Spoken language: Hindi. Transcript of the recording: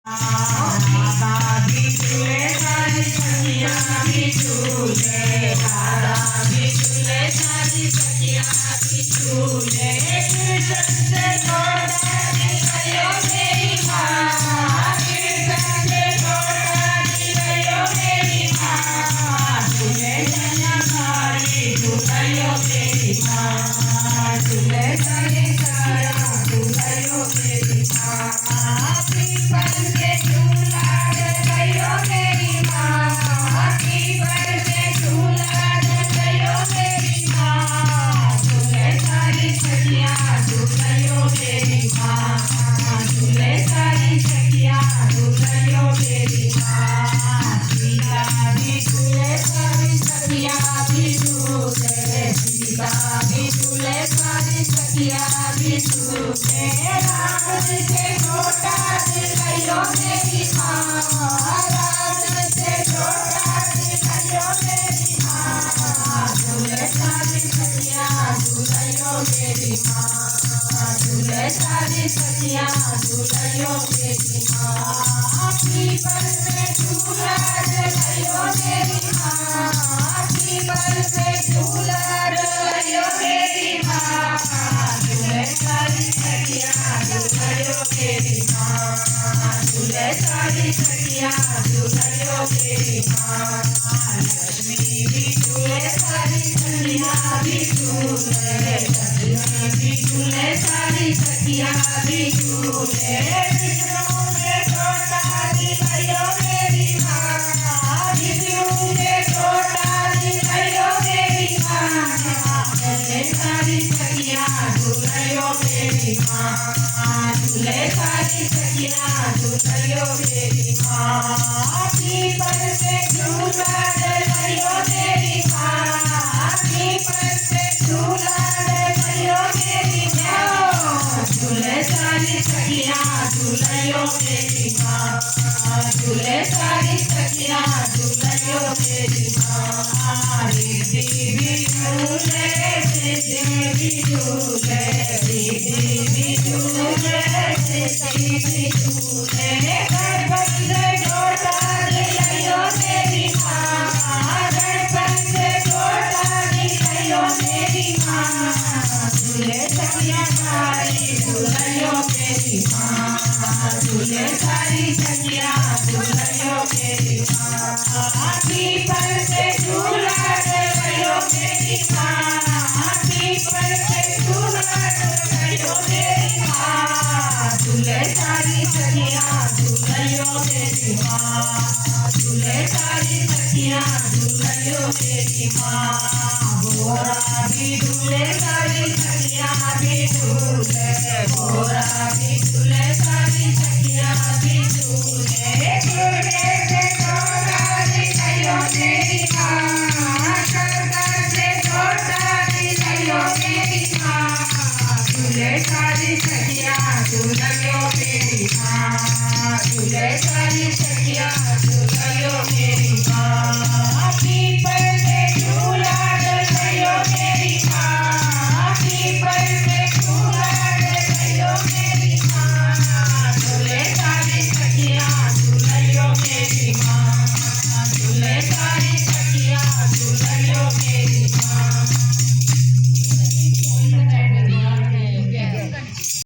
राधा भी झूले सारी सखियाँ भी झूले, राधा भी झूले सारी सखियाँ भी झूले। कृष्ण से लौटा दिलायो मेरी माँ, कृष्ण से लौटा दिलायो मेरी माँ, झूले जया सारी झूलायो मेरी माँ, झूले सारी सारा झूलायो मेरी माँ। पीपल पे झूला लगायो मेरी माँ, पीपल पे झूला लगायो मेरी माँ, झूले सारी सखियाँ झूलायो मेरी माँ, झूले सारी सखियाँ झूलायो मेरी माँ। सीता भी झूले सारी सखियाँ भी झूले, सीता भी झूले सारी सखियाँ भी झूले। राम से छोटा दिलायो मेरी माँ, राम से छोटा दिलायो मेरी माँ, झूले सारी सखियाँ झूलायो मेरी माँ, झूले सारी सखियाँ झूलायो मेरी माँ। पीपल पे झूला लगायो मेरी माँ, पीपल पे झूला लगायो मेरी माँ, झूले सारी सखियाँ झूलायो मेरी माँ, झूले सारी सखियाँ झूलायो मेरी माँ। लक्ष्मी भी झूले सारी सखियाँ भी झूले, लक्ष्मी भी झूले सारी सखियाँ भी झूले। विष्णु ने छोटा दिलायो मेरी माँ, विष्णु ने छोटा दिलायो मेरी माँ, झूले सारी सखियाँ झूलायो मेरी माँ, झूले सारी सखियाँ झूलायो मेरी माँ। पीपल पे झूला लगायो मेरी माँ, पीपल पे झूला लगायो मेरी माँ, झूले सारी सखियाँ झूलायो मेरी माँ, झूले सारी सखियाँ झूलायो मेरी माँ। रिद्धि भी झूले, सिद्धि भी झूले, रिद्धि भी झूले, सिद्धि भी झूले। गणपत से छोटा दिलायो मेरी माँ, गणपत से छोटा दिलायो मेरी माँ, झूले सखियाँ सारी झूलायो मेरी माँ, झूले सारी सखियाँ झूलायो मेरी माँ। पीपल पे झूला लगायो मेरी माँ, पीपल पे झूला लगायो मेरी माँ, झूले सारी सखियाँ झूलायो मेरी माँ, झूले सारी सखियाँ झूलायो मेरी माँ। घोड़ा भी